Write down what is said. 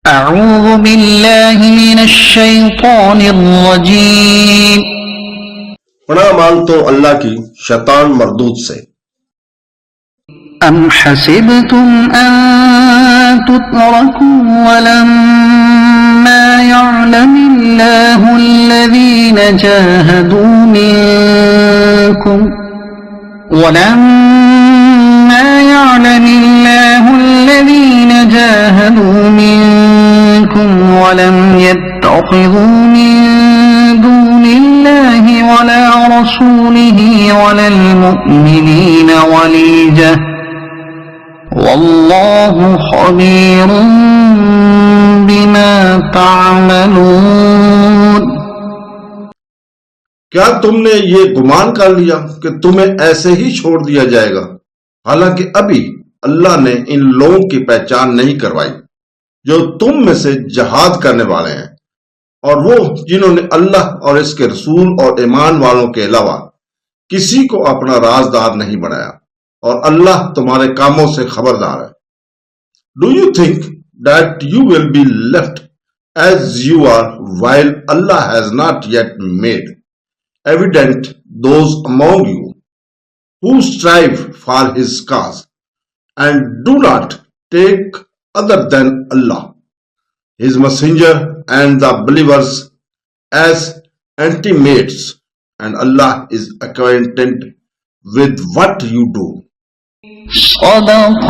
अऊज़ु बिल्लाहि मिनश शैतानिर रजीम। पनाह मांगतो अल्लाह की शैतान मरदूद से। अम हसिबतुम अन तुतरकू वलम्मा यअलमिल्लाहु अल्लज़ीना जाहदू मिनकुम वलम्मा यअलमिल्लाहु अल्लज़ीना जाहदू मिनकुम वलम यत्तखिज़ू मिन दूनिल्लाहि वला रसूलिहि वलल मुअ्मिनीना वलीजा वल्लाहु खबीरुम बिमा तअमलून। क्या तुमने ये गुमान कर लिया कि तुम्हें ऐसे ही छोड़ दिया जाएगा, हालांकि अभी अल्लाह ने इन लोगों की पहचान नहीं करवाई जो तुम में से जहाद करने वाले हैं, और वो जिन्होंने अल्लाह और इसके रसूल और ईमान वालों के अलावा किसी को अपना राजदार नहीं बनाया, और अल्लाह तुम्हारे कामों से खबरदार है। Do you think that you will be left as you are while Allah has not yet made evident those among you who strive for his cause and do not take other than Allah, his messenger and the believers as intimates, and Allah is acquainted with what you do. सदक़ल्लाह